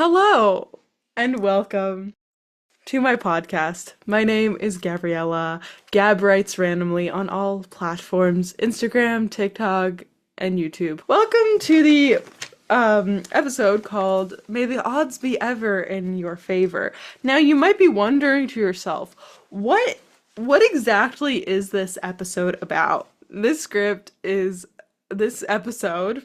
Hello and welcome to my podcast. My name is Gabriella. Gab writes randomly on all platforms: Instagram, TikTok, and YouTube. Welcome to the episode called May the Odds Be Ever in Your Favor. Now you might be wondering to yourself, what exactly is this episode about? This episode,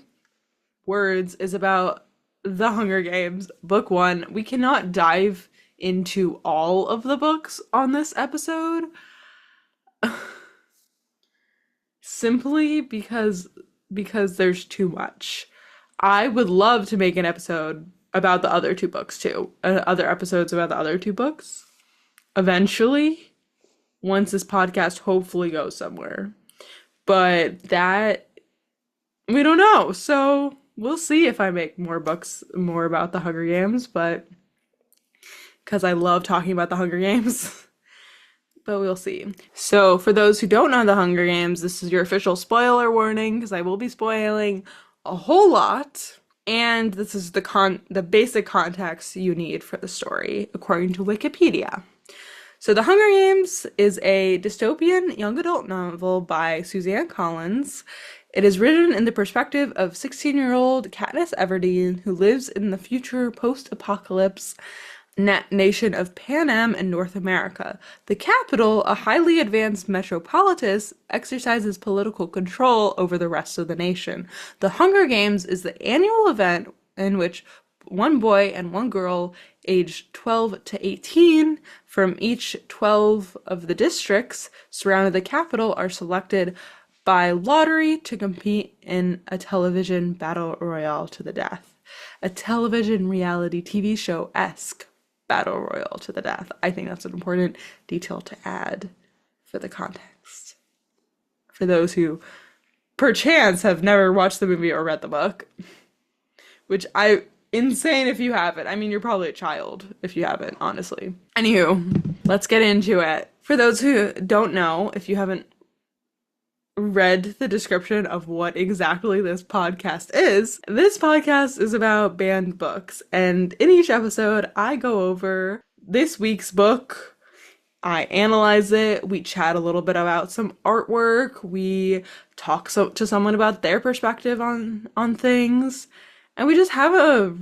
words, is about The Hunger Games, Book 1. We cannot dive into all of the books on this episode simply because there's too much. I would love to make an episode about the other two books too. Other episodes about the other two books. Eventually, once this podcast hopefully goes somewhere. But that we don't know. So we'll see if I make more about the Hunger Games, but because I love talking about the Hunger Games. But we'll see. So for those who don't know the Hunger Games, this is your official spoiler warning because I will be spoiling a whole lot. And this is the basic context you need for the story, according to Wikipedia. So The Hunger Games is a dystopian young adult novel by Suzanne Collins. It is written in the perspective of 16-year-old Katniss Everdeen, who lives in the future post-apocalypse nation of Panem in North America. The capital, a highly advanced metropolis, exercises political control over the rest of the nation. The Hunger Games is the annual event in which one boy and one girl aged 12 to 18 from each 12 of the districts surrounding the capital are selected by lottery to compete in a television battle royale to the death. A television reality TV show-esque battle royale to the death. I think that's an important detail to add for the context. For those who, perchance, have never watched the movie or read the book. Insane if you haven't. I mean, you're probably a child if you haven't, honestly. Anywho, let's get into it. For those who don't know, if you haven't read the description of what exactly this podcast is about banned books, and in each episode I go over this week's book, I analyze it, we chat a little bit about some artwork, we talk to someone about their perspective on things, and we just have a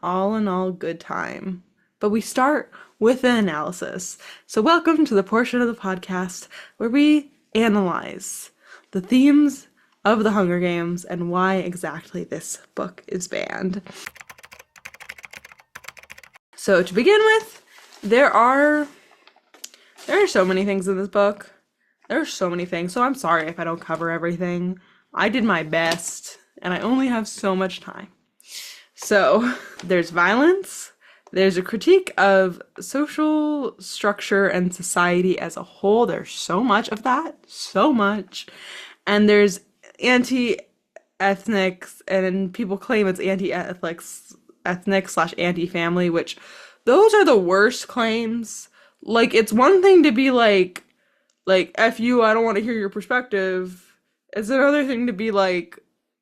all in all good time. But we start with an analysis. So welcome to the portion of the podcast where we analyze the themes of the Hunger Games and why exactly this book is banned. So to begin with, there are so many things in this book. There are so many things, so I'm sorry if I don't cover everything. I did my best, and I only have so much time. So there's violence, there's a critique of social structure and society as a whole. There's so much of that, so much. And there's anti-ethnics, and people claim it's ethnic/anti-family, which those are the worst claims. Like, it's one thing to be like, F you, I don't want to hear your perspective. It's another thing to be like,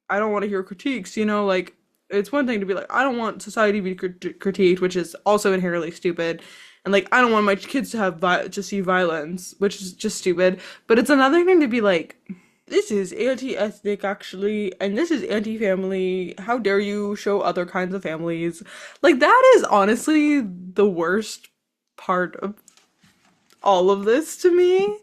I don't want to hear critiques, like, it's one thing to be like, I don't want society to be critiqued, which is also inherently stupid. And, like, I don't want my kids to have to see violence, which is just stupid. But it's another thing to be like, this is anti-ethnic, actually, and this is anti-family. How dare you show other kinds of families? Like, that is honestly the worst part of all of this to me.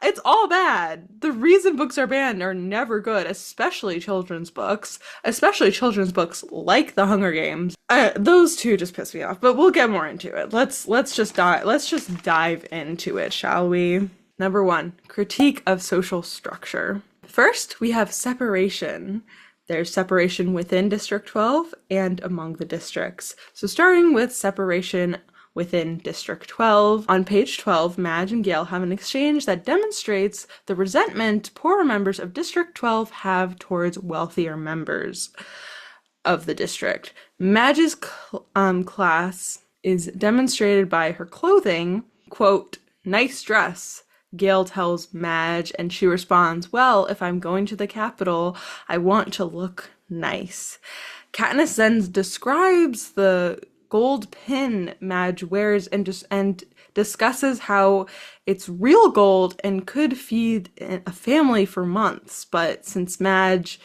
It's all bad. The reason books are banned are never good, especially children's books like The Hunger Games. Those two just piss me off, but we'll get more into it. Let's just dive into it, shall we? Number 1, critique of social structure. First, we have separation. There's separation within District 12 and among the districts. So starting with separation within District 12. On page 12, Madge and Gale have an exchange that demonstrates the resentment poorer members of District 12 have towards wealthier members of the district. Madge's class is demonstrated by her clothing, quote, nice dress, Gale tells Madge, and she responds, well, if I'm going to the capital, I want to look nice. Katniss then describes the gold pin Madge wears and discusses how it's real gold and could feed a family for months. But since Madge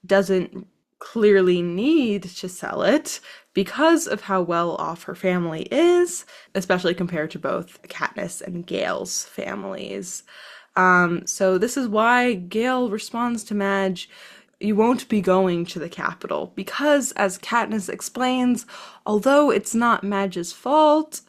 doesn't clearly need to sell it because of how well off her family is, especially compared to both Katniss and Gale's families. So this is why Gale responds to Madge, "You won't be going to the capital," because, as Katniss explains, although it's not Madge's fault,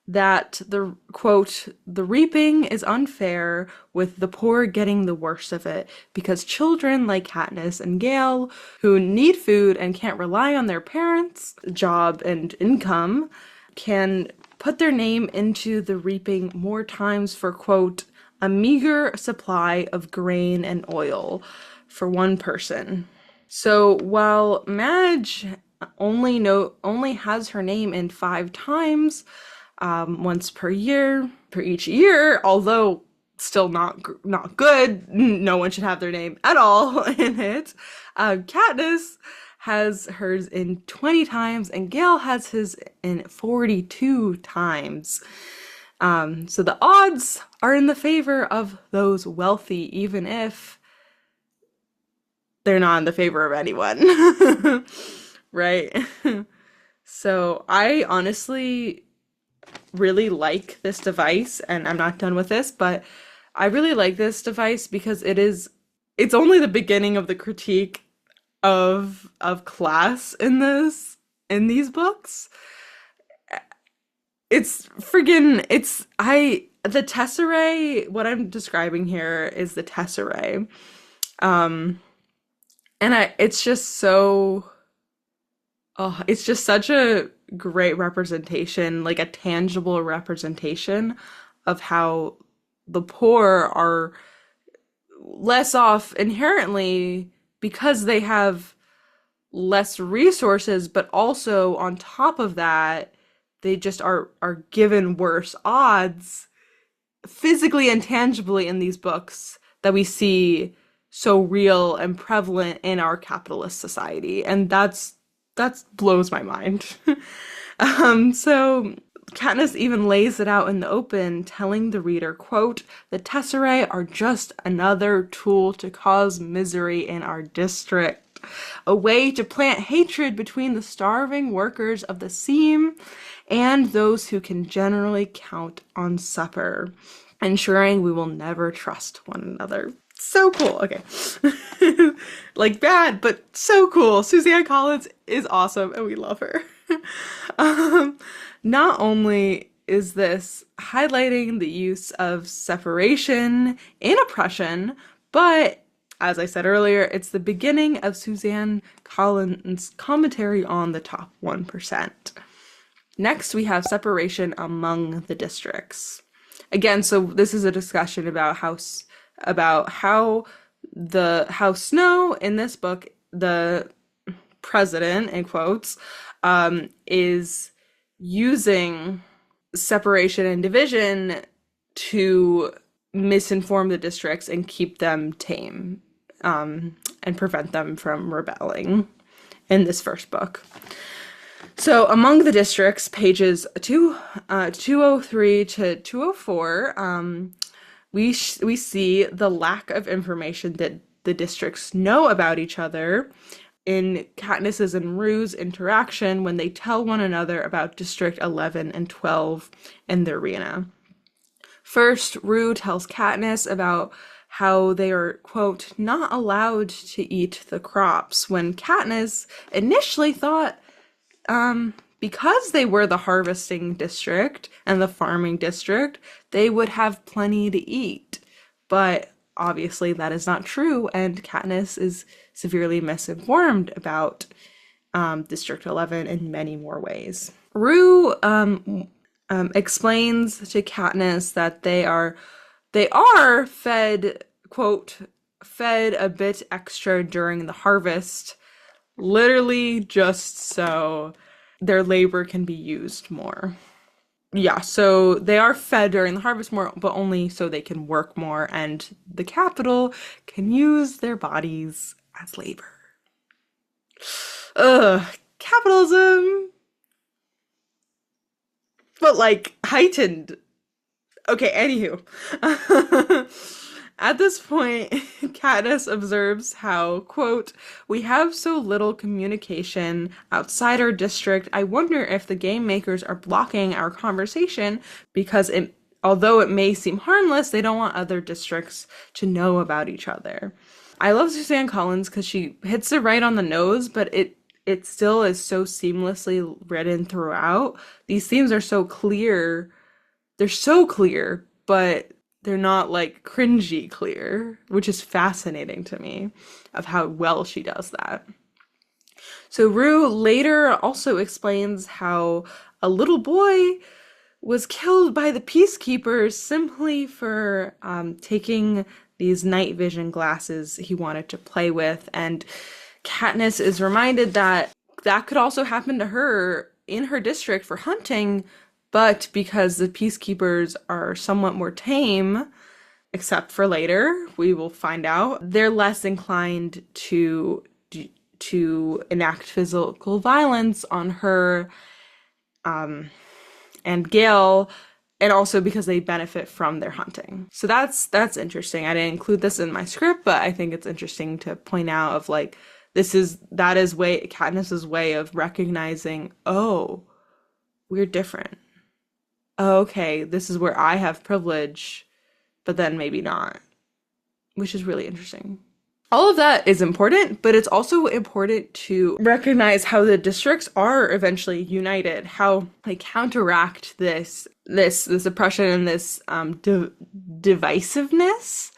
that the quote, "the reaping is unfair, with the poor getting the worst of it, because children like Katniss and Gale, who need food and can't rely on their parents' job and income, can put their name into the reaping more times for quote, a meager supply of grain and oil for one person." So while Madge only has her name in 5 times, once per year, per each year, although still not good. No one should have their name at all in it. Katniss has hers in 20 times, and Gale has his in 42 times. So the odds are in the favor of those wealthy, even if they're not in the favor of anyone. Right? So I honestly really like this device, and I'm not done with this, but I really like this device because it's only the beginning of the critique of class in these books. The tesserae, what I'm describing here is the tesserae. It's just it's just such a great representation, like a tangible representation of how the poor are less off inherently because they have less resources, but also on top of that, they just are given worse odds physically and tangibly in these books that we see so real and prevalent in our capitalist society. And that blows my mind. So Katniss even lays it out in the open, telling the reader, quote, "The tesserae are just another tool to cause misery in our district, a way to plant hatred between the starving workers of the seam and those who can generally count on supper, ensuring we will never trust one another." So cool. Okay. Like bad, but so cool. Suzanne Collins is awesome and we love her. Not only is this highlighting the use of separation in oppression, but as I said earlier, it's the beginning of Suzanne Collins' commentary on the top 1%. Next, we have separation among the districts. Again, so this is a discussion about how Snow in this book, the president, in quotes, is using separation and division to misinform the districts and keep them tame, and prevent them from rebelling in this first book. So among the districts, pages 203 to 204, we see the lack of information that the districts know about each other in Katniss's and Rue's interaction when they tell one another about District 11 and 12 in the arena. First, Rue tells Katniss about how they are, quote, not allowed to eat the crops, when Katniss initially thought because they were the harvesting district and the farming district, they would have plenty to eat. But obviously that is not true, and Katniss is severely misinformed about District 11 in many more ways. Rue explains to Katniss that they are fed, quote, fed a bit extra during the harvest, literally just so their labor can be used more. Yeah, so they are fed during the harvest more, but only so they can work more and the capital can use their bodies as labor. Ugh, capitalism. but like heightened. Okay, anywho. At this point, Katniss observes how, quote, "We have so little communication outside our district. I wonder if the game makers are blocking our conversation because although it may seem harmless, they don't want other districts to know about each other." I love Suzanne Collins because she hits it right on the nose, but it still is so seamlessly written throughout. These themes are so clear. They're so clear, but they're not like cringy clear, which is fascinating to me of how well she does that. So Rue later also explains how a little boy was killed by the peacekeepers simply for taking these night vision glasses he wanted to play with. And Katniss is reminded that that could also happen to her in her district for hunting, but because the peacekeepers are somewhat more tame, except for later, we will find out, they're less inclined to enact physical violence on her and Gale, and also because they benefit from their hunting. So that's interesting. I didn't include this in my script, but I think it's interesting to point out of like that is Katniss's way of recognizing, oh, we're different. Oh, okay, this is where I have privilege, but then maybe not, which is really interesting. All of that is important, but it's also important to recognize how the districts are eventually united, how they counteract this oppression and this divisiveness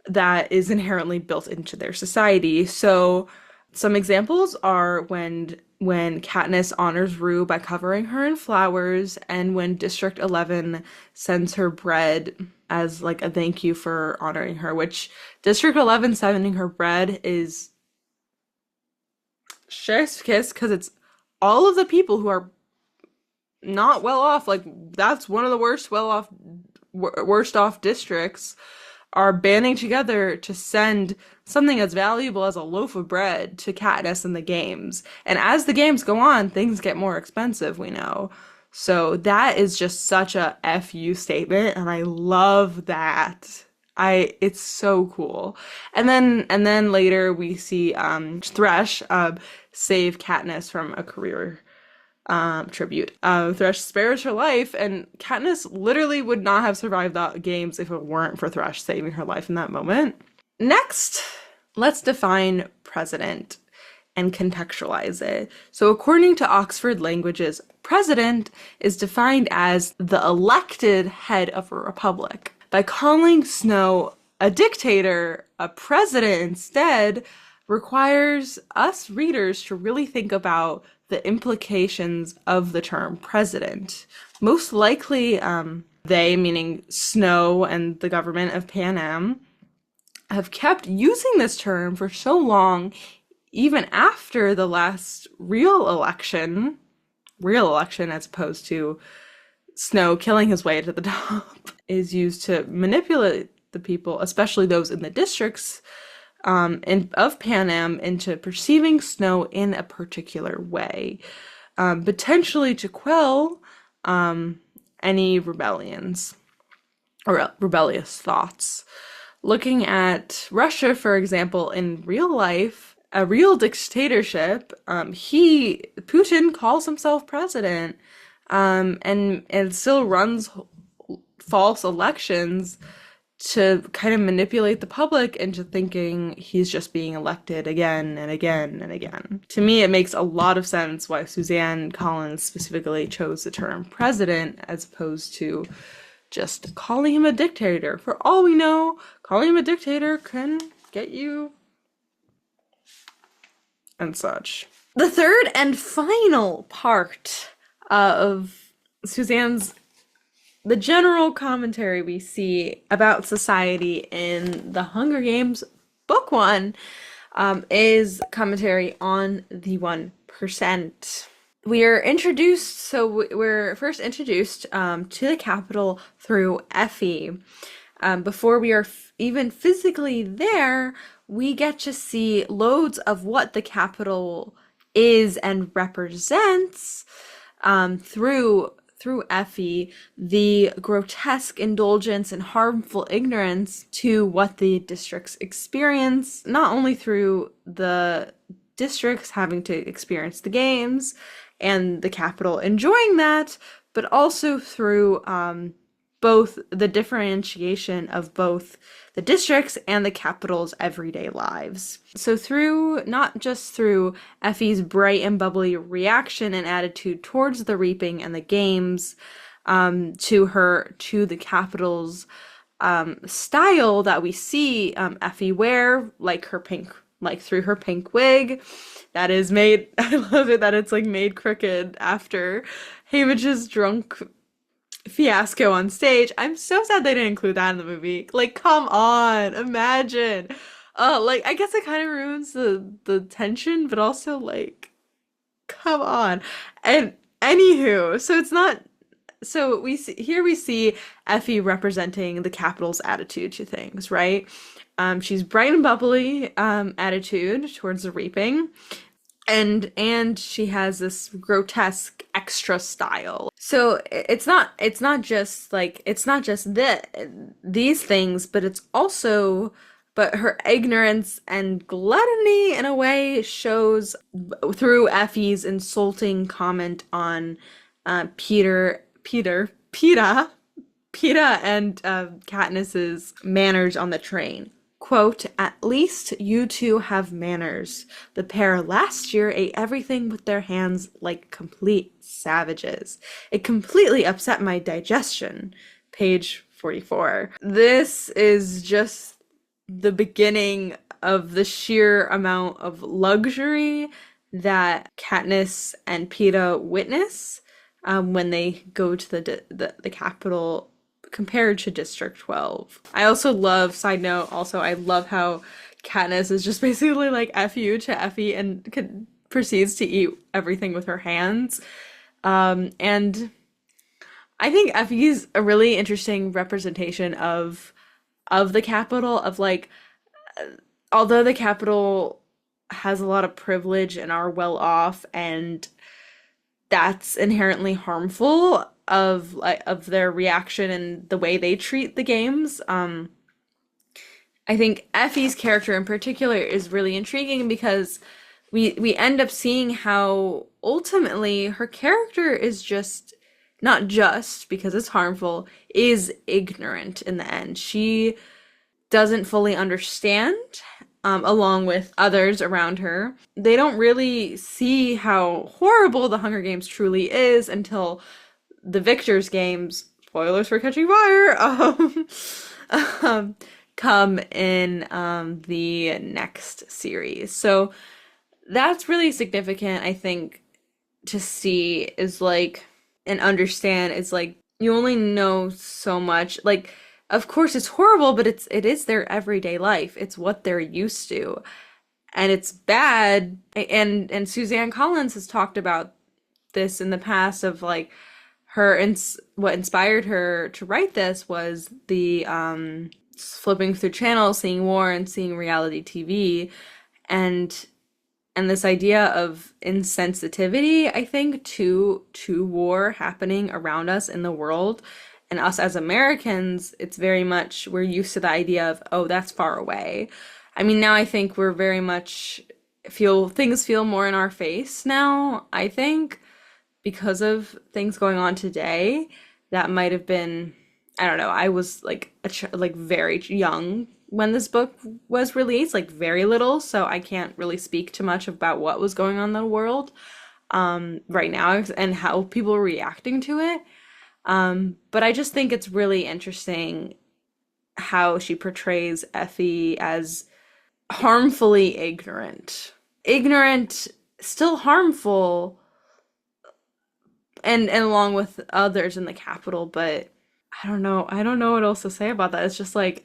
that is inherently built into their society. So some examples are when Katniss honors Rue by covering her in flowers, and when District 11 sends her bread as like a thank you for honoring her, which District 11 sending her bread is chef's kiss because it's all of the people who are not well off. Like that's one of the worst off districts are banding together to send something as valuable as a loaf of bread to Katniss in the games. And as the games go on, things get more expensive, we know. So that is just such a FU statement, and I love that. It's so cool. And then later we see Thresh save Katniss from a career tribute. Thresh spares her life, and Katniss literally would not have survived the games if it weren't for Thresh saving her life in that moment. Next, let's define president and contextualize it. So according to Oxford Languages, president is defined as the elected head of a republic. By calling Snow a dictator, a president instead requires us readers to really think about the implications of the term president. Most likely, they, meaning Snow and the government of Panem, have kept using this term for so long, even after the last real election as opposed to Snow killing his way to the top, is used to manipulate the people, especially those in the districts of Panem, into perceiving Snow in a particular way, potentially to quell any rebellions or rebellious thoughts. Looking at Russia, for example, in real life, a real dictatorship, Putin calls himself president, and still runs false elections to kind of manipulate the public into thinking he's just being elected again and again and again. To me, it makes a lot of sense why Suzanne Collins specifically chose the term president as opposed to just calling him a dictator. For all we know, calling him a dictator can get you and such. The third and final part of the general commentary we see about society in the Hunger Games Book 1 is commentary on the 1%. We're first introduced to the Capitol through Effie. Before we are even physically there, we get to see loads of what the Capitol is and represents through through Effie, the grotesque indulgence and harmful ignorance to what the districts experience, not only through the districts having to experience the games and the capital enjoying that, but also through both the differentiation of both the districts and the capital's everyday lives. So through, not just through Effie's bright and bubbly reaction and attitude towards the reaping and the games, to the capital's style that we see Effie wear, like her pink, like through her pink wig that is made, I love it that it's like made crooked after Haymitch's drunk fiasco on stage. I'm so sad they didn't include that in the movie. Like, come on, imagine. Like I guess it kind of ruins the tension, but also like, come on. And anywho, so it's not. So we see Effie representing the capital's attitude to things, right? She's bright and bubbly attitude towards the reaping. And she has this grotesque extra style. So it's not just these things, but it's also, but her ignorance and gluttony in a way shows through Effie's insulting comment on Peter and Katniss's manners on the train. Quote, "At least you two have manners. The pair last year ate everything with their hands like complete savages. It completely upset my digestion." Page 44. This is just the beginning of the sheer amount of luxury that Katniss and Peeta witness when they go to the capital compared to District 12. I also love, side note, also I love how Katniss is just basically like F you to Effie and proceeds to eat everything with her hands. And I think Effie's a really interesting representation of the capital, of like, although the capital has a lot of privilege and are well off, and that's inherently harmful of their reaction and the way they treat the games. I think Effie's character in particular is really intriguing because we end up seeing how ultimately her character is just, not just because it's harmful, is ignorant in the end. She doesn't fully understand, along with others around her. They don't really see how horrible the Hunger Games truly is until the Victor's Games, spoilers for Catching Fire, come in the next series. So that's really significant, I think, to see, is like, and understand, is like, you only know so much. Like, of course it's horrible, but it is their everyday life. It's what they're used to. And it's bad. And Suzanne Collins has talked about this in the past, of like, what inspired her to write this was the flipping through channels, seeing war and seeing reality TV, and this idea of insensitivity, I think, to war happening around us in the world. And us as Americans, it's very much, we're used to the idea of, oh, that's far away. I mean, now I think we're very much things feel more in our face now, I think, because of things going on today. That might have been, I don't know, I was like very young when this book was released, like very little, so I can't really speak too much about what was going on in the world right now and how people were reacting to it. But I just think it's really interesting how she portrays Effie as harmfully ignorant. Ignorant, still harmful, and along with others in the capital, but I don't know what else to say about that. It's just like,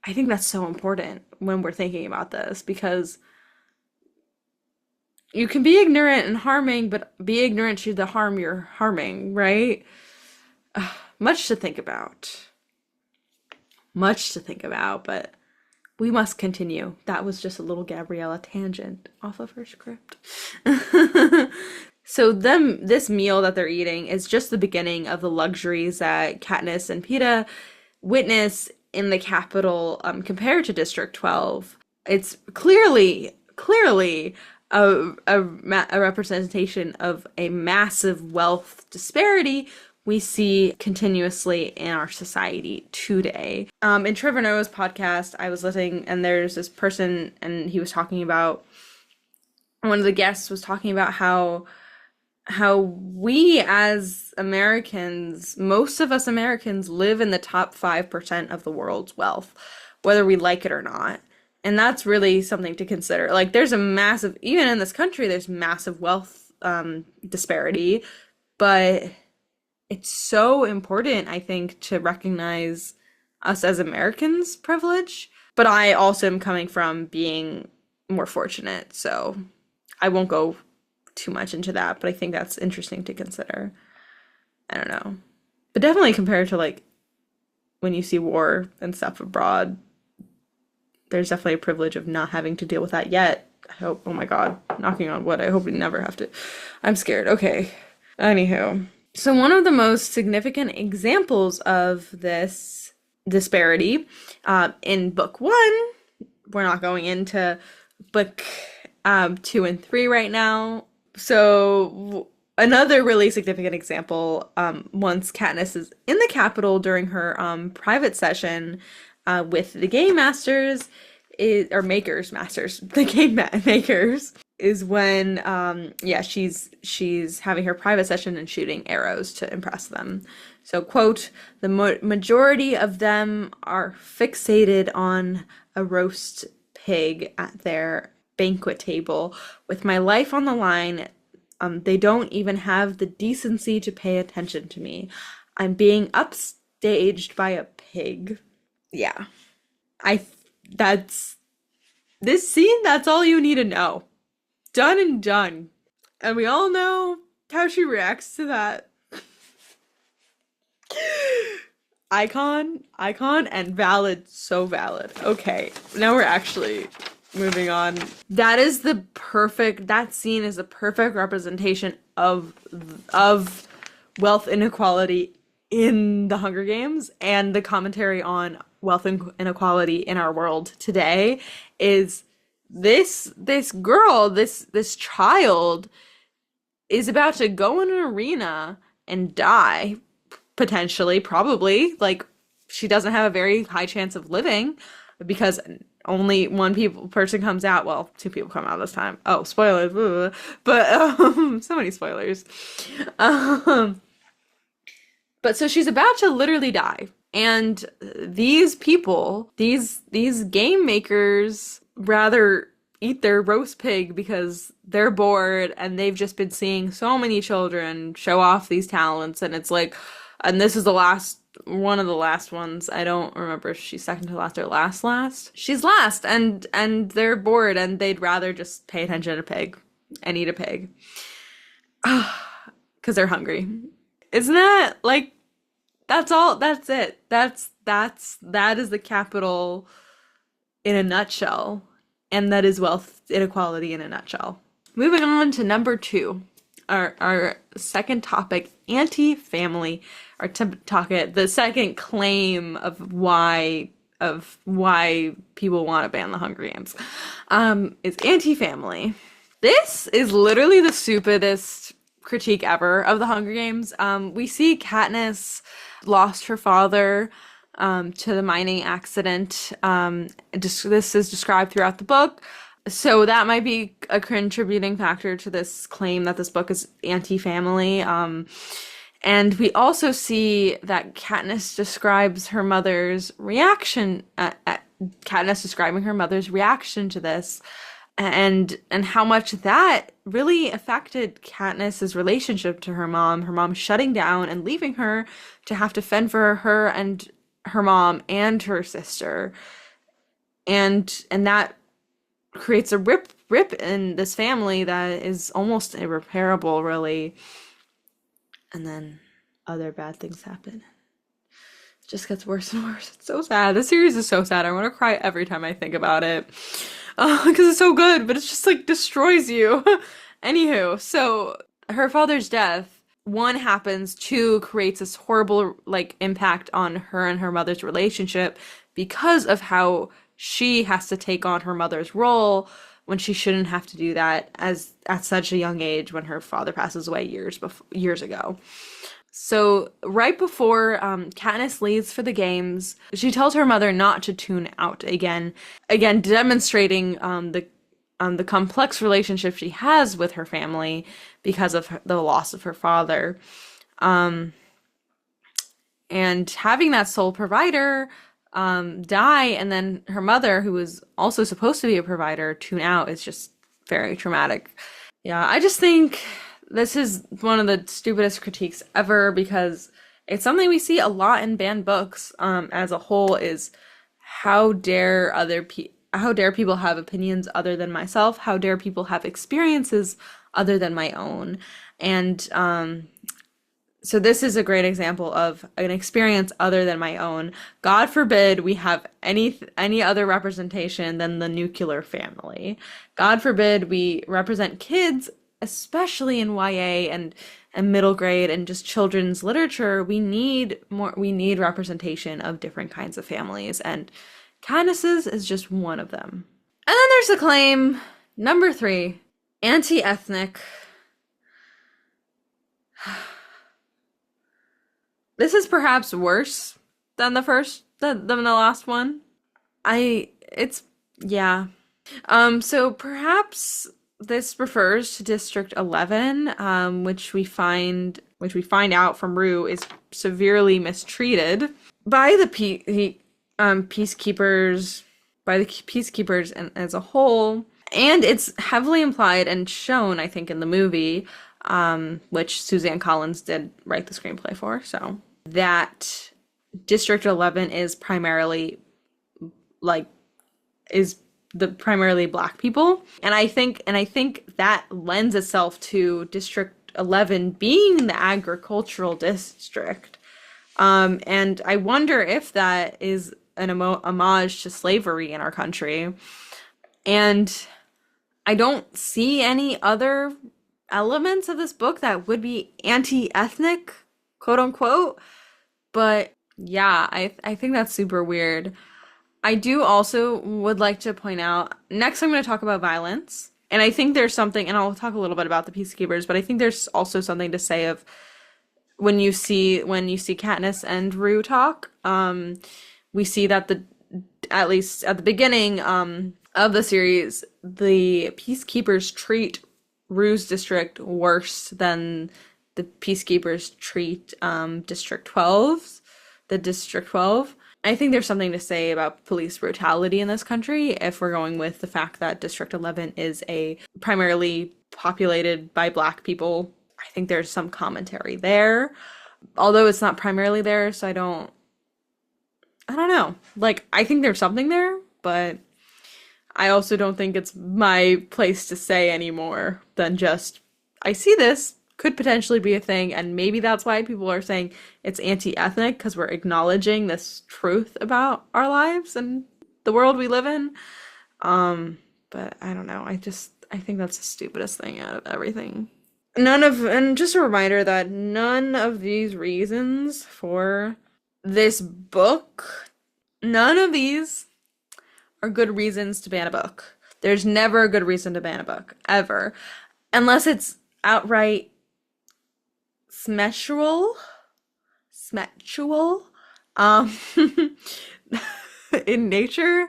I think that's so important when we're thinking about this, because you can be ignorant and harming, but be ignorant to the harm you're harming, right? Much to think about. Much to think about, but we must continue. That was just a little Gabriella tangent off of her script. So this meal that they're eating is just the beginning of the luxuries that Katniss and Peeta witness in the capital, compared to District 12. It's clearly a representation of a massive wealth disparity we see continuously in our society today. In Trevor Noah's podcast, I was listening, and there's this person, and he was talking about, one of the guests was talking about how we as Americans, most of us Americans, live in the top 5% of the world's wealth, whether we like it or not. And that's really something to consider. Like, there's a massive, even in this country, there's massive wealth disparity, but it's so important, I think, to recognize us as Americans' privilege. But I also am coming from being more fortunate, so I won't go too much into that, but I think that's interesting to consider. I don't know. But definitely compared to, like, when you see war and stuff abroad, there's definitely a privilege of not having to deal with that yet. I hope, oh my God, knocking on wood, I hope we never have to. I'm scared. Okay. Anywho. So one of the most significant examples of this disparity, in book 1, we're not going into book 2 and 3 right now. So another really significant example, once Katniss is in the Capitol during her private session with the game masters, or makers, masters, the game makers, is when she's having her private session and shooting arrows to impress them. So, quote, "The majority of them are fixated on a roast pig at their banquet table with my life on the line. They don't even have the decency to pay attention to me. I'm being upstaged by a pig." Yeah. That's this scene, that's all you need to know. Done and done. And we all know how she reacts to that. Icon, and valid, so valid. Okay, now we're actually moving on. That scene is the perfect representation of wealth inequality in the Hunger Games, and the commentary on wealth inequality in our world today is this girl, this child is about to go in an arena and die, potentially, probably. Like, she doesn't have a very high chance of living because only one person comes out. Well, 2 people come out this time. Oh, spoilers. But so many spoilers. But so she's about to literally die. And these people, these game makers, rather eat their roast pig because they're bored and they've just been seeing so many children show off these talents. And it's like, and this is one of the last ones. I don't remember if she's second to last or last. She's last, and they're bored and they'd rather just pay attention to a pig and eat a pig. Because they're hungry. Isn't that, like, that's all, that's it. That is the Capitol in a nutshell. And that is wealth inequality in a nutshell. Moving on to number 2. Our second topic, anti-family. The second claim of why people want to ban the Hunger Games, is anti-family. This is literally the stupidest critique ever of the Hunger Games. We see Katniss lost her father to the mining accident. This is described throughout the book. So that might be a contributing factor to this claim that this book is anti-family. And we also see that Katniss describes her mother's reaction, Katniss describing her mother's reaction to this, and how much that really affected Katniss's relationship to her mom shutting down and leaving her to have to fend for her and her mom and her sister. And that creates a rip in this family that is almost irreparable, really. And then other bad things happen. It just gets worse and worse. It's so sad. This series is so sad. I want to cry every time I think about it. Because it's so good, but it's just, like, destroys you. Anywho, so her father's death, one happens, two creates this horrible like impact on her and her mother's relationship because of how she has to take on her mother's role when she shouldn't have to do that as at such a young age when her father passes away years ago. So right before Katniss leaves for the games, she tells her mother not to tune out again demonstrating the complex relationship she has with her family because of the loss of her father. And having that sole provider die, and then her mother, who was also supposed to be a provider, tune out is just very traumatic. Yeah, I just think this is one of the stupidest critiques ever because it's something we see a lot in banned books as a whole is how dare how dare people have opinions other than myself? How dare people have experiences other than my own? And so this is a great example of an experience other than my own. God forbid we have any other representation than the nuclear family. God forbid we represent kids, especially in YA and middle grade and just children's literature. We need representation of different kinds of families, and Katniss's is just one of them. And then there's the claim number 3, anti-ethnic. This is perhaps worse than than the last one. Yeah. So perhaps this refers to District 11, which we find out from Rue is severely mistreated by the peacekeepers, and as a whole. And it's heavily implied and shown, I think, in the movie, which Suzanne Collins did write the screenplay for, so that District 11 is primarily primarily Black people. And I think that lends itself to District 11 being the agricultural district. And I wonder if that is an homage to slavery in our country. And I don't see any other elements of this book that would be anti-ethnic, quote unquote. But yeah, I think that's super weird. I do also would like to point out, next I'm going to talk about violence. And I think there's something, and I'll talk a little bit about the Peacekeepers, but I think there's also something to say of when you see Katniss and Rue talk, we see that at least at the beginning of the series, the Peacekeepers treat Rue's district worse than the Peacekeepers treat District 12's, the District 12. I think there's something to say about police brutality in this country if we're going with the fact that District 11 is a primarily populated by Black people. I think there's some commentary there, although it's not primarily there, so I don't know. Like, I think there's something there, but I also don't think it's my place to say any more than just, I see this could potentially be a thing, and maybe that's why people are saying it's anti-ethnic, because we're acknowledging this truth about our lives and the world we live in. But I don't know. I think that's the stupidest thing out of everything. And just a reminder that none of these reasons for this book, none of these are good reasons to ban a book. There's never a good reason to ban a book, ever. Unless it's outright smetual, in nature.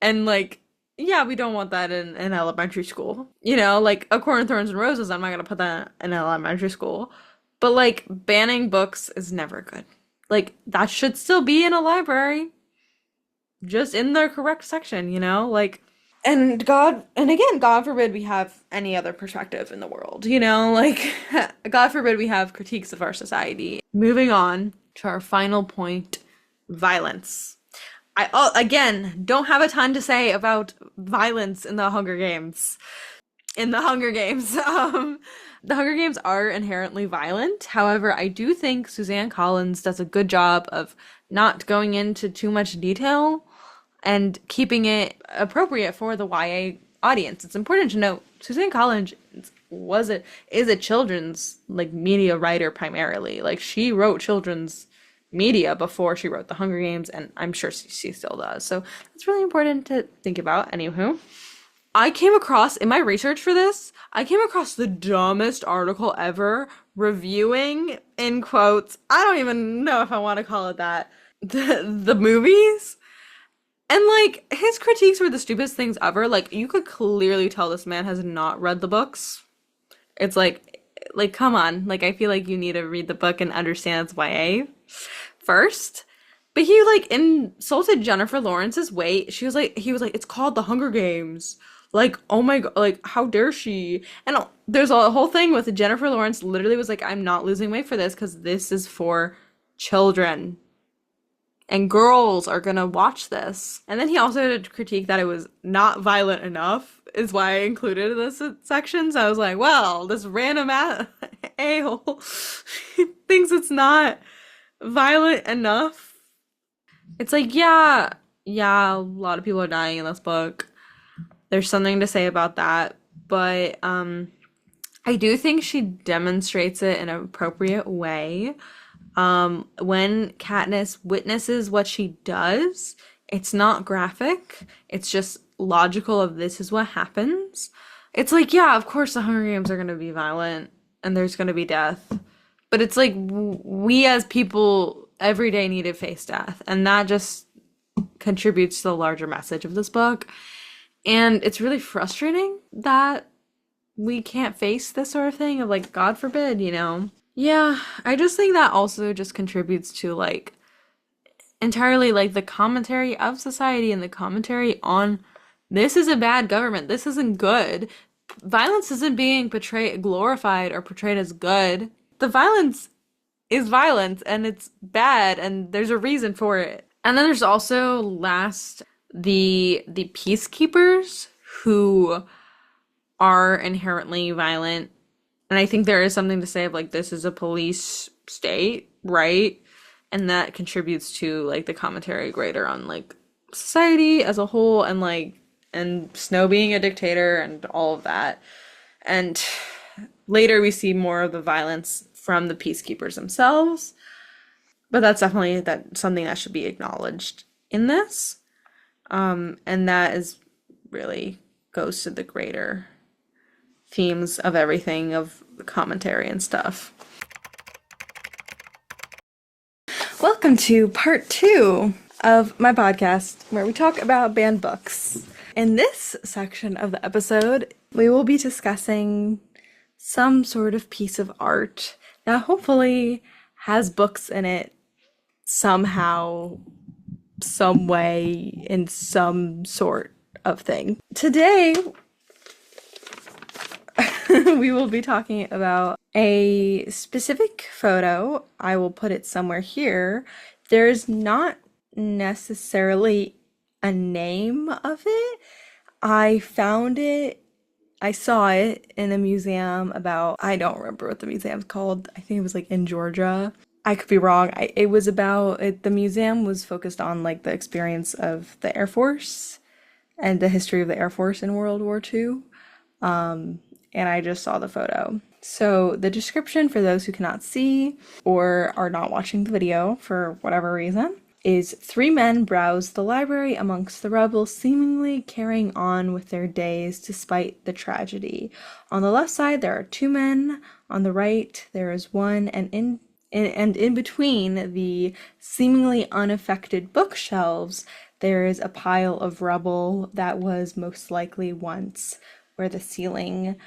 And like, yeah, we don't want that in elementary school. You know, like A Court of Thorns and Roses, I'm not gonna put that in elementary school. But like, banning books is never good. Like, that should still be in a library. Just in the correct section, you know? Like, and again, God forbid we have any other perspective in the world, you know? Like, God forbid we have critiques of our society. Moving on to our final point, violence. I, again, don't have a ton to say about violence in the Hunger Games. The Hunger Games are inherently violent. However, I do think Suzanne Collins does a good job of not going into too much detail and keeping it appropriate for the YA audience. It's important to note Suzanne Collins is a children's like media writer primarily. Like she wrote children's media before she wrote The Hunger Games, and I'm sure she still does. So that's really important to think about. Anywho, I came across in my research for this, I came across the dumbest article ever reviewing, in quotes, I don't even know if I want to call it that, the movies. And like his critiques were the stupidest things ever. Like you could clearly tell this man has not read the books. It's like come on. Like I feel like you need to read the book and understand its YA first. But he like insulted Jennifer Lawrence's weight. He was like, it's called The Hunger Games. Like, oh my god, like how dare she? And there's a whole thing with Jennifer Lawrence literally was like, I'm not losing weight for this because this is for children. And girls are gonna watch this. And then he also had a critique that it was not violent enough, is why I included in this section. So I was like, well, this random a-hole thinks it's not violent enough. It's like, yeah, a lot of people are dying in this book. There's something to say about that. But I do think she demonstrates it in an appropriate way. When Katniss witnesses what she does, it's not graphic. It's just logical of this is what happens. It's like, yeah, of course the Hunger Games are going to be violent and there's going to be death. But it's like we as people every day need to face death. And that just contributes to the larger message of this book. And it's really frustrating that we can't face this sort of thing of like, God forbid, you know? Yeah, I just think that also just contributes to like entirely like the commentary of society and the commentary on this is a bad government. This isn't good. Violence isn't being glorified or portrayed as good. The violence is violence and it's bad and there's a reason for it. And then there's also the peacekeepers who are inherently violent. And I think there is something to say of like this is a police state, right? And that contributes to like the commentary greater on like society as a whole and like and Snow being a dictator and all of that. And later we see more of the violence from the peacekeepers themselves. But that's definitely something that should be acknowledged in this. And that is really goes to the greater themes of everything, of the commentary and stuff. Welcome to part 2 of my podcast, where we talk about banned books. In this section of the episode, we will be discussing some sort of piece of art that hopefully has books in it somehow, some way, in some sort of thing. Today, we will be talking about a specific photo. I will put it somewhere here. There's not necessarily a name of it. I found it. I saw it in a museum I don't remember what the museum's called. I think it was like in Georgia. I could be wrong. It was about the museum was focused on like the experience of the Air Force and the history of the Air Force in World War II. And I just saw the photo. So the description for those who cannot see or are not watching the video for whatever reason is 3 men browse the library amongst the rebels, seemingly carrying on with their days despite the tragedy. On the left side, there are 2 men. On the right, there is one, and in between the seemingly unaffected bookshelves, there is a pile of rubble that was most likely once where the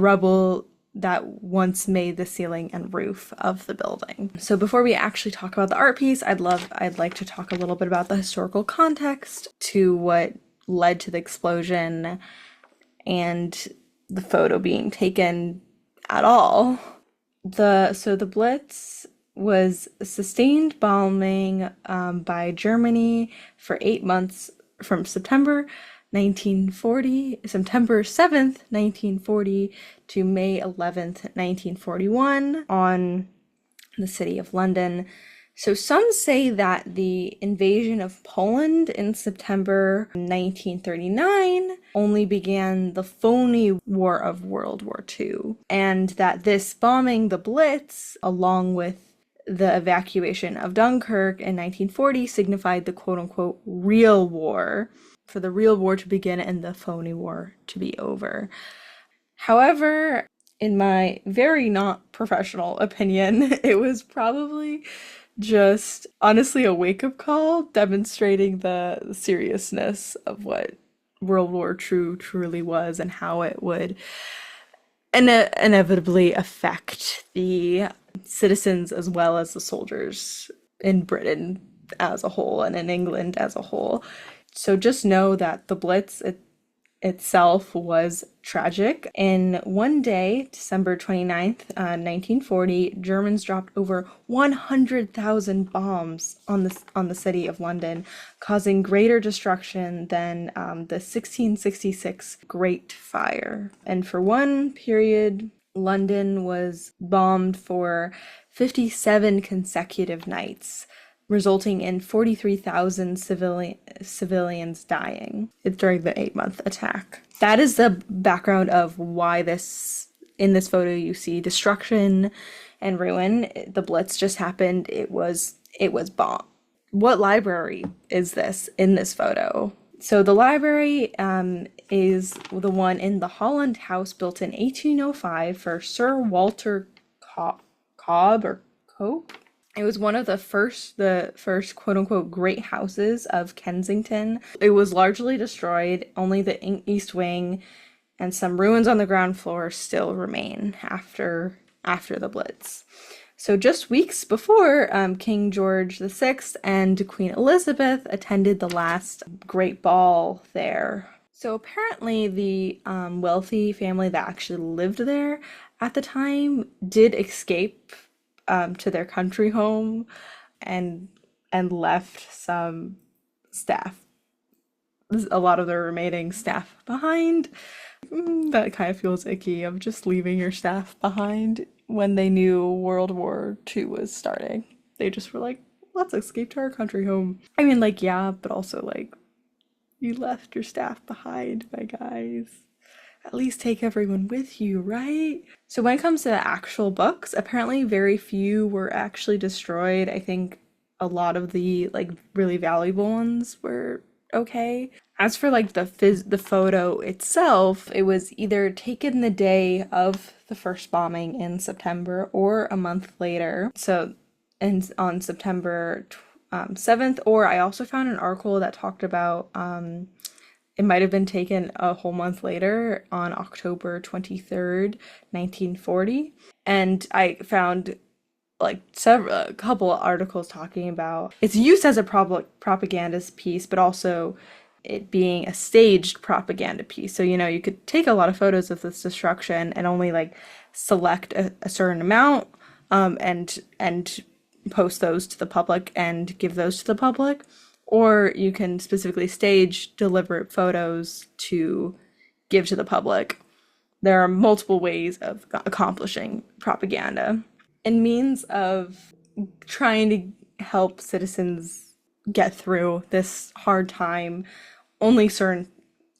rubble that once made the ceiling and roof of the building. So before we actually talk about the art piece, I'd like to talk a little bit about the historical context to what led to the explosion and the photo being taken at all. The Blitz was a sustained bombing by Germany for 8 months from September 7th, 1940 to May 11th, 1941 on the city of London. So some say that the invasion of Poland in September 1939 only began the phony war of World War II, and that this bombing, the Blitz, along with the evacuation of Dunkirk in 1940, signified the quote-unquote real war, for the real war to begin and the phony war to be over. However, in my very not professional opinion, it was probably just honestly a wake-up call demonstrating the seriousness of what World War II truly was and how it would inevitably affect the citizens as well as the soldiers in Britain as a whole and in England as a whole. So just know that the Blitz itself was tragic. In one day, December 29th, 1940, Germans dropped over 100,000 bombs on the city of London, causing greater destruction than the 1666 Great Fire. And for one period, London was bombed for 57 consecutive nights, resulting in 43,000 civilians dying during the 8-month attack. That is the background of why in this photo you see destruction and ruin. The Blitz just happened. It was bombed. What library is this in this photo? So the library is the one in the Holland house built in 1805 for Sir Walter Cobb or Cope. It was one of the first quote unquote great houses of Kensington. It was largely destroyed. Only the east wing and some ruins on the ground floor still remain after the Blitz. So just weeks before, King George VI and Queen Elizabeth attended the last great ball there. So apparently the wealthy family that actually lived there at the time did escape to their country home and left some staff, a lot of their remaining staff behind. That kind of feels icky of just leaving your staff behind when they knew World War II was starting. They just were like, let's escape to our country home. I mean, like, yeah, but also like, you left your staff behind, my guys. At least take everyone with you, right? So when it comes to actual books, apparently very few were actually destroyed. I think a lot of the like really valuable ones were okay. As for like the photo itself, it was either taken the day of the first bombing in September or a month later. So on September 7th, or I also found an article that talked about it might have been taken a whole month later on October 23rd, 1940. And I found like a couple of articles talking about its use as a propagandist piece, but also it being a staged propaganda piece. So, you could take a lot of photos of this destruction and only like select a certain amount and post those to the public and give those to the public. Or you can specifically stage deliberate photos to give to the public. There are multiple ways of accomplishing propaganda and means of trying to help citizens get through this hard time. Only certain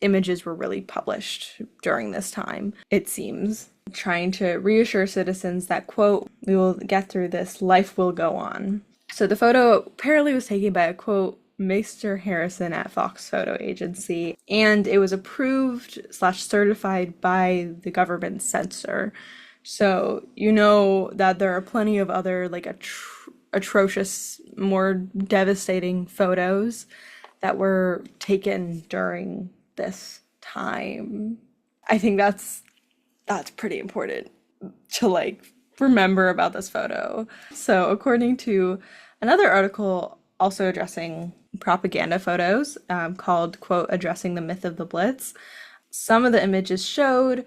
images were really published during this time, it seems, trying to reassure citizens that, quote, we will get through this, life will go on. So the photo apparently was taken by a, quote, Mr. Harrison at Fox Photo Agency, and it was approved/certified by the government censor. So that there are plenty of other like atrocious, more devastating photos that were taken during this time. I think that's pretty important to like remember about this photo. So according to another article also addressing propaganda photos called, quote, Addressing the Myth of the Blitz, some of the images showing,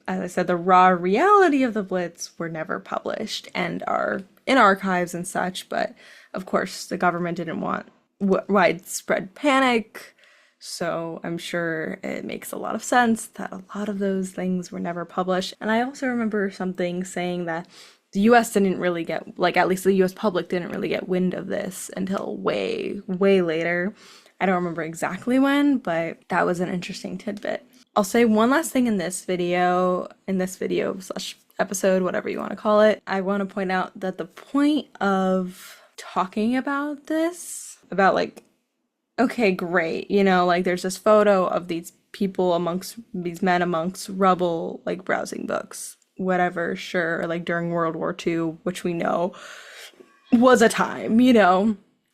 as I said, the raw reality of the Blitz were never published and are in archives and such, but of course the government didn't want widespread panic, so I'm sure it makes a lot of sense that a lot of those things were never published. And I also remember something saying that the US didn't really get, like, at least the US public didn't really get wind of this until way, way later. I don't remember exactly when, but that was an interesting tidbit. I'll say one last thing in this video slash episode, whatever you want to call it. I want to point out that the point of talking about this, about like, okay, great, like there's this photo of these people amongst these men amongst rubble, like browsing books, whatever, sure, or like during World War II, which we know was a time.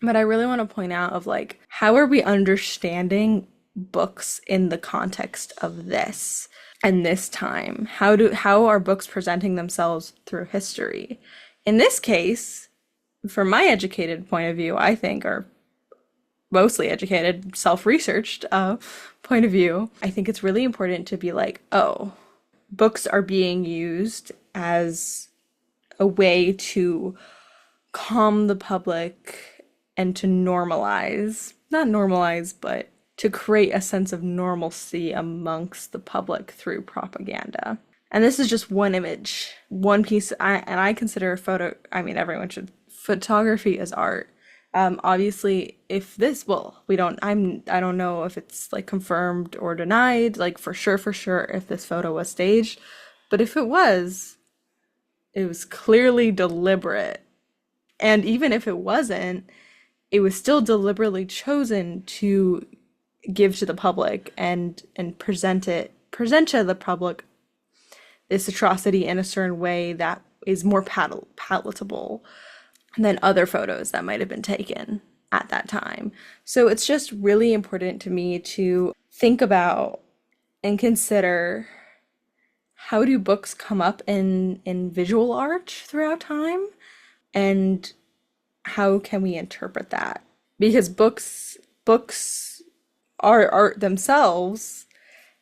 But I really want to point out of like, how are we understanding books in the context of this and this time? How are books presenting themselves through history? In this case, from my educated point of view, I think, or mostly educated, self-researched point of view, I think it's really important to be like, oh, books are being used as a way to calm the public and to normalize, not normalize, but to create a sense of normalcy amongst the public through propaganda. And this is just one image, one piece. I consider everyone should, photography as art. Obviously, if this, well, I don't know if it's like confirmed or denied, like for sure, if this photo was staged, but if it was clearly deliberate. And even if it wasn't, it was still deliberately chosen to give to the public and present to the public this atrocity in a certain way that is more palatable than other photos that might have been taken at that time. So it's just really important to me to think about and consider, how do books come up in visual art throughout time, and how can we interpret that? Because books are art themselves,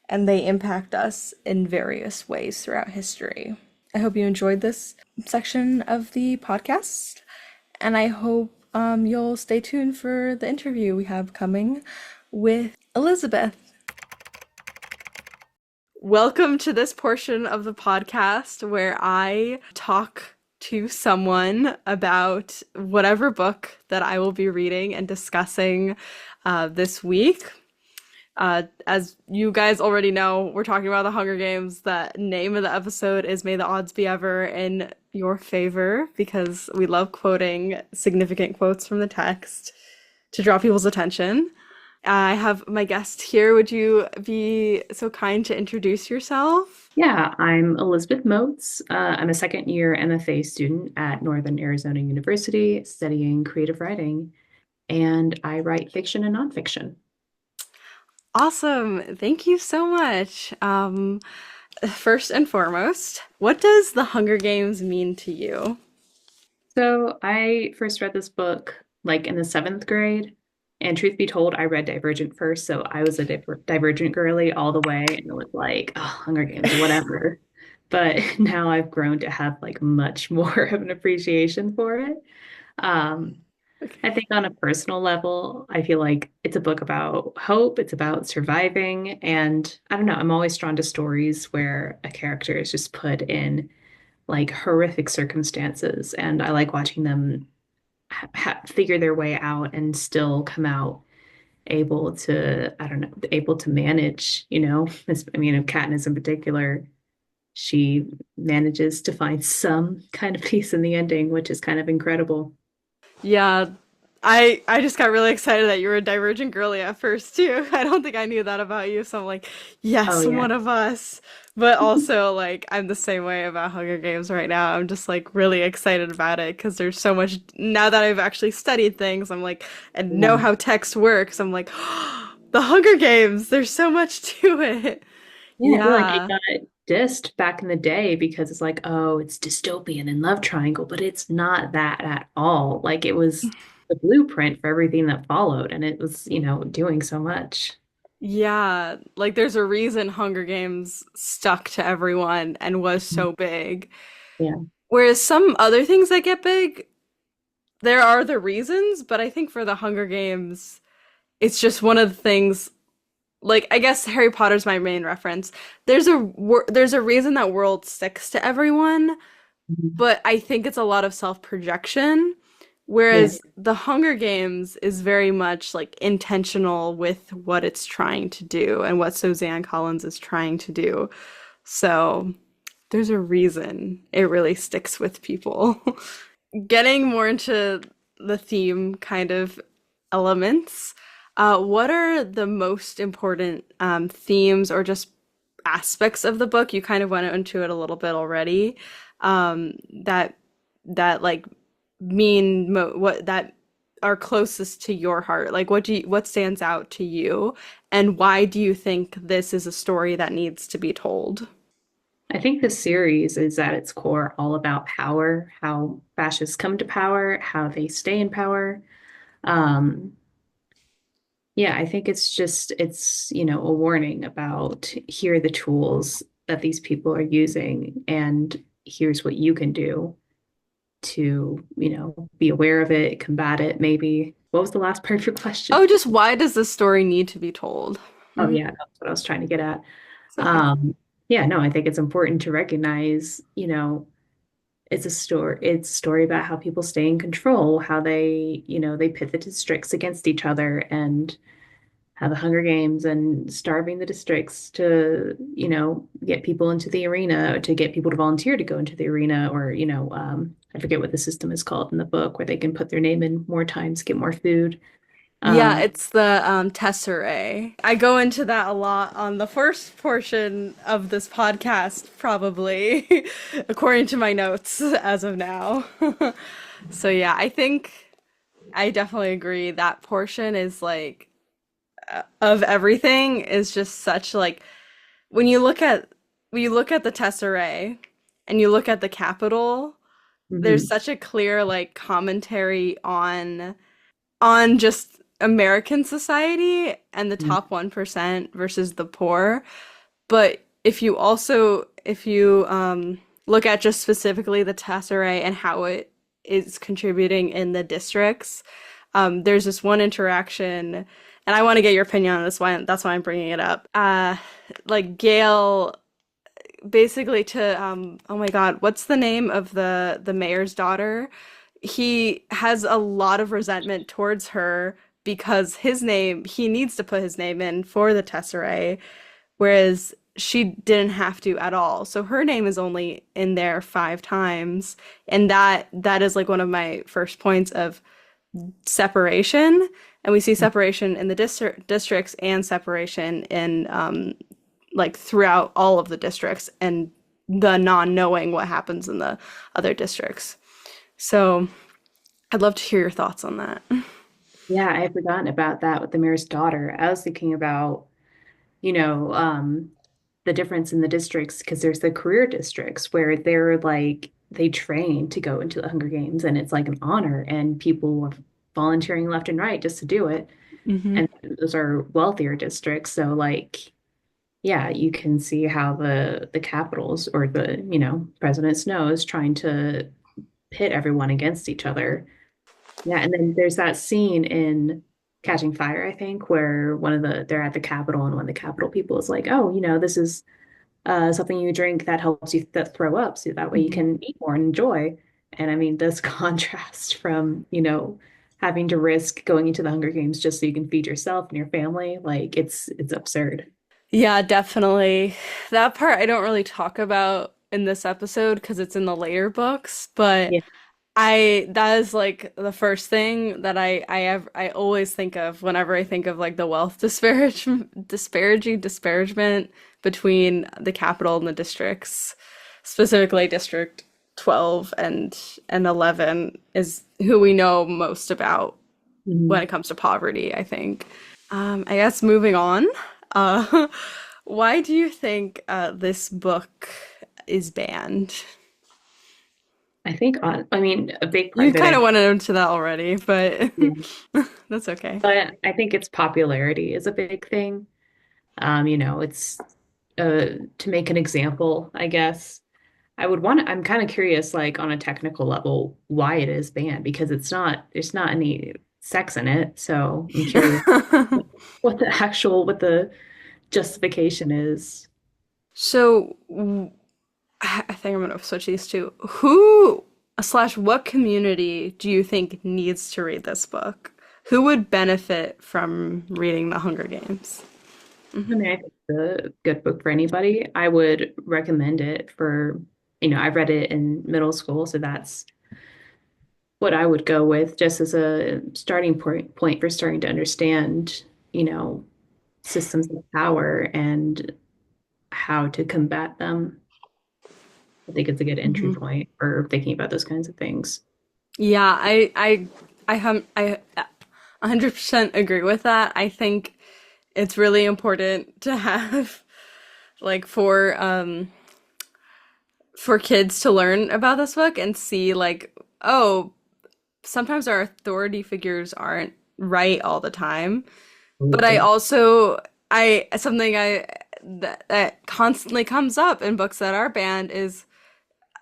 and they impact us in various ways throughout history. I hope you enjoyed this section of the podcast, and I hope you'll stay tuned for the interview we have coming with Elizabeth. Welcome to this portion of the podcast where I talk to someone about whatever book that I will be reading and discussing this week. As you guys already know, we're talking about the Hunger Games. The name of the episode is May the Odds Be Ever in Your Favor, because we love quoting significant quotes from the text to draw people's attention. I have my guest here. Would you be so kind to introduce yourself? Yeah, I'm Elizabeth Moats. I'm a second year MFA student at Northern Arizona University studying creative writing, and I write fiction and nonfiction. Awesome. Thank you so much. First and foremost, what does the Hunger Games mean to you? So I first read this book like in the seventh grade. And truth be told, I read Divergent first. So I was a Divergent girly all the way. And it was like, oh, Hunger Games, whatever. But now I've grown to have like much more of an appreciation for it. Um, I think on a personal level, I feel like it's a book about hope. It's about surviving. And I don't know, I'm always drawn to stories where a character is just put in like horrific circumstances. And I like watching them figure their way out and still come out able to, I don't know, able to manage, I mean, of Katniss in particular, she manages to find some kind of peace in the ending, which is kind of incredible. Yeah, I just got really excited that you were a Divergent girly at first too. I don't think I knew that about you, so I'm like, Oh yes, yeah. one of us. But also like I'm the same way about Hunger Games right now. I'm just like really excited about it because there's so much now that I've actually studied things, I'm like, and know Yeah. how text works. I'm like, the Hunger Games, there's so much to it. Yeah, I feel like it Yeah. got dissed back in the day because it's like, oh, it's dystopian and love triangle, but it's not that at all. Like it was the blueprint for everything that followed, and it was, doing so much. Yeah, like there's a reason Hunger Games stuck to everyone and was so big. Yeah. Whereas some other things that get big, there are the reasons, but I think for the Hunger Games, it's just one of the things. Like I guess Harry Potter's my main reference. There's a reason that world sticks to everyone, Mhm. but I think it's a lot of self-projection, Yeah. whereas The Hunger Games is very much like intentional with what it's trying to do and what Suzanne Collins is trying to do. So there's a reason it really sticks with people. Getting more into the theme kind of elements, what are the most important themes or just aspects of the book? You kind of went into it a little bit already. That like what that are closest to your heart. Like what stands out to you, and why do you think this is a story that needs to be told? I think the series is at its core all about power, how fascists come to power, how they stay in power. Um, yeah, I think it's a warning about here are the tools that these people are using, and here's what you can do to, be aware of it, combat it, maybe. What was the last part of your question? Oh, just why does this story need to be told? Oh, Mhm. yeah, that's what I was trying to get at. It's okay. Um, yeah, no, I think it's important to recognize, it's a story about how people stay in control, how they pit the districts against each other and have the Hunger Games and starving the districts to, get people into the arena, to get people to volunteer to go into the arena, or, I forget what the system is called in the book where they can put their name in more times, get more food. Yeah, Um, it's the Tesserae. I go into that a lot on the first portion of this podcast, probably, according to my notes as of now. So yeah, I think I definitely agree that portion is like of everything is just such like when you look at the Tesserae and you look at the Capitol, there's mhm, such a clear like commentary on just American society and the top 1% versus the poor. But if you look at just specifically the Tesserae and how it is contributing in the districts, there's this one interaction, and I want to get your opinion on this one. That's why I'm bringing it up. Like Gail basically to oh my God, what's the name of the mayor's daughter? He has a lot of resentment towards her because he needs to put his name in for the Tesserae, whereas she didn't have to at all. So her name is only in there 5 times, and that is like one of my first points of separation. And we see separation in the districts and separation in like throughout all of the districts and the non-knowing what happens in the other districts. So I'd love to hear your thoughts on that. yeah, I had forgotten about that with the mayor's daughter. I was thinking about, you know, um, the difference in the districts because there's the career districts where they train to go into the Hunger Games and it's like an honor and people are volunteering left and right just to do it. Hmm. And those are wealthier districts. So like, yeah, you can see how the capitals or President Snow is trying to pit everyone against each other. Yeah, and then there's that scene in Catching Fire, I think, where they're at the Capitol and one of the Capitol people is like, "Oh, this is something you drink that helps you that throw up, so that way you Hmm. can eat more and enjoy." And I mean, this contrast from, having to risk going into the Hunger Games just so you can feed yourself and your family, like it's absurd. Yeah, definitely. That part I don't really talk about in this episode because it's in the later books, but Yeah. that is like the first thing that I always think of whenever I think of like the wealth disparagement between the capital and the districts, specifically District 12 and 11 is who we know most about when Mhm. it comes to poverty, I think. I guess moving on. Uh, why do you think this book is banned? I mean, a big part You of it, kind of went into that already, but yeah. that's okay. But I think its popularity is a big thing. It's to make an example, I guess. I'm kind of curious, like on a technical level, why it is banned because there's not any sex in it. So I'm curious what the justification is. So I think I'm gonna switch these two. Who slash what community do you think needs to read this book? Who would benefit from reading The Hunger Games? I mean, I think it's a good book for anybody. I would recommend it for, I read it in middle school, so that's what I would go with just as a starting point for starting to understand, you know, systems of power and how to combat them. I think it's a good entry Mhm. point for thinking about those kinds of things. Yeah, I 100% agree with that. I think it's really important to have like for kids to learn about this book and see like, oh, sometimes our authority figures aren't right all the time. But I Absolutely. also I something I that constantly comes up in books that are banned is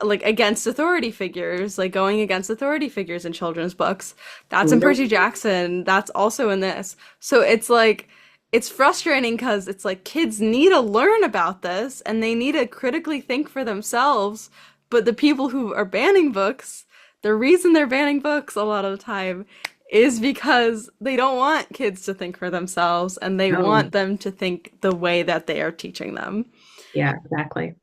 like against authority figures, like going against authority figures in children's books. That's in Nope. Percy Jackson. That's also in this. So it's like it's frustrating because it's like kids need to learn about this and they need to critically think for themselves. But the people who are banning books, the reason they're banning books a lot of the time is because they don't want kids to think for themselves and they No. want them to think the way that they are teaching them. Yeah, exactly.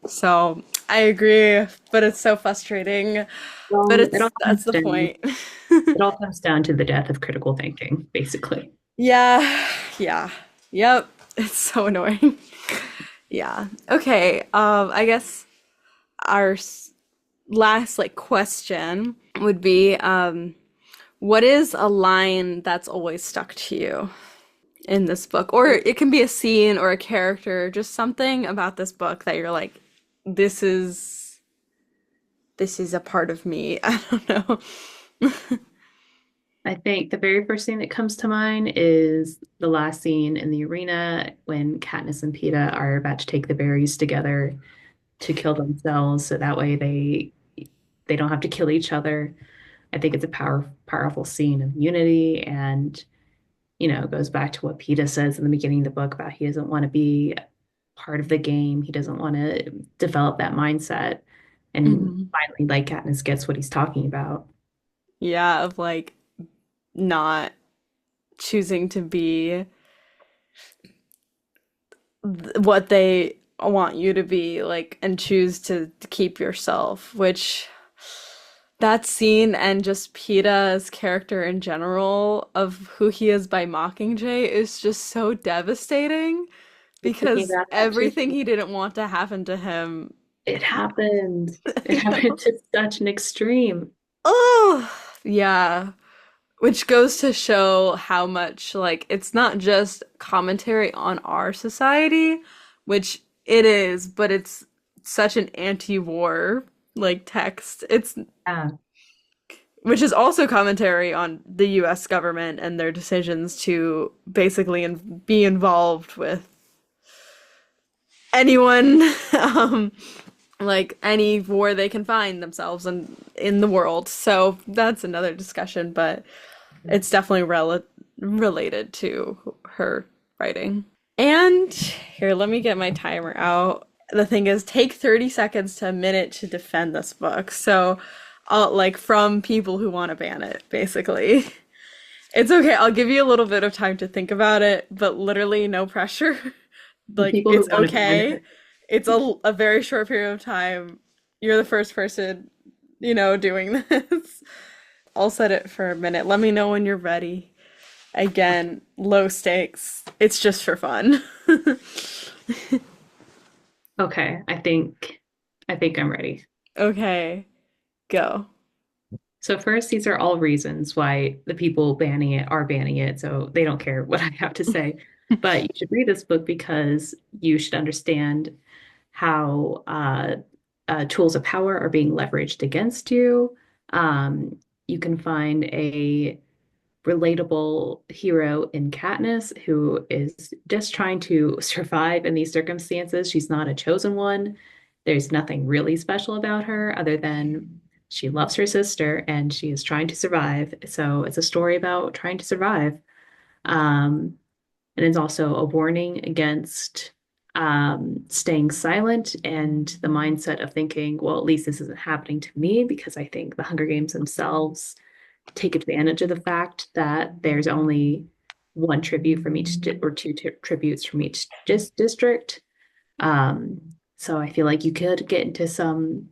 So I agree, but it's so frustrating. But Well, that's the point. it all comes down to the death of critical thinking, basically. Yeah, yeah, yep. It's so annoying. Yeah. Okay. I guess our last like question would be, what is a line that's always stuck to you in this book, or it can be a scene or a character, just something about this book that you're like, this is this is a part of me. I don't know. I think the very first thing that comes to mind is the last scene in the arena when Katniss and Peeta are about to take the berries together to kill themselves, so that way they don't have to kill each other. I think it's a powerful scene of unity, and it goes back to what Peeta says in the beginning of the book about he doesn't want to be part of the game. He doesn't want to develop that mindset. And Mhm. finally, like Katniss gets what he's talking about. Yeah, of like not choosing to be what they want you to be, like, and choose to keep yourself, which that scene and just Peta's character in general of who he is by Mockingjay is just so devastating I was thinking because about that too. everything he didn't want to happen to him. It happened. It I happened know. to such an extreme. Oh, yeah. Which goes to show how much, like, it's not just commentary on our society, which it is, but it's such an anti-war, like, text. It's, Yeah. which is also commentary on the US government and their decisions to basically be involved with anyone, um, like, any war they can find themselves in the world. So that's another discussion, but it's definitely related to her writing. And here, let me get my timer out. The thing is, take 30 seconds to a minute to defend this book. So, like from people who want to ban it, basically. It's okay. I'll give you a little bit of time to think about it, but literally no pressure. The Like, people who it's want to ban okay. it. It's a very short period of time. You're the first person, doing this. I'll set it for a minute. Let me know when you're ready. Again, low stakes. It's just for fun. Okay, I think I'm ready. Okay, go. So first, these are all reasons why the people banning it are banning it, so they don't care what I have to say. But you should read this book because you should understand how tools of power are being leveraged against you. Um, you can find a relatable hero in Katniss who is just trying to survive in these circumstances. She's not a chosen one. There's nothing really special about her other than she loves her sister and she is trying to survive. So it's a story about trying to survive. And it's also a warning against staying silent and the mindset of thinking, well, at least this isn't happening to me, because I think the Hunger Games themselves take advantage of the fact that there's only one tribute from each or two tributes from each district. Um, so I feel like you could get into some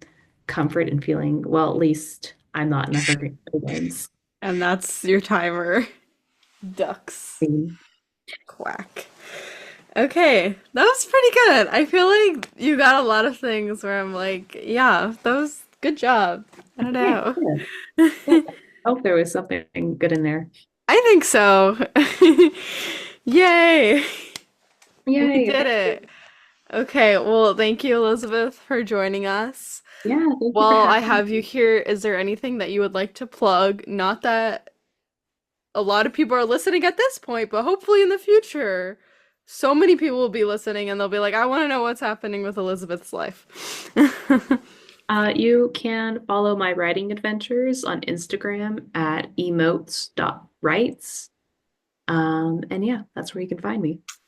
comfort in feeling, well, at least I'm not in the Hunger Games. And that's your timer. Ducks. Quack. Okay, that was pretty good. I feel like you got a lot of things where I'm like, yeah, that was good job. I don't Yeah, know. yeah, yeah. I hope there was something good in there. I think so. Yay! We Yay. did it. Okay, well, thank you, Elizabeth, for joining us. Yeah, thank you for While I having have you me. here, is there anything that you would like to plug? Not that a lot of people are listening at this point, but hopefully in the future, so many people will be listening and they'll be like, I want to know what's happening with Elizabeth's life. You can follow my writing adventures on Instagram at emotes.writes. And yeah, that's where you can find me.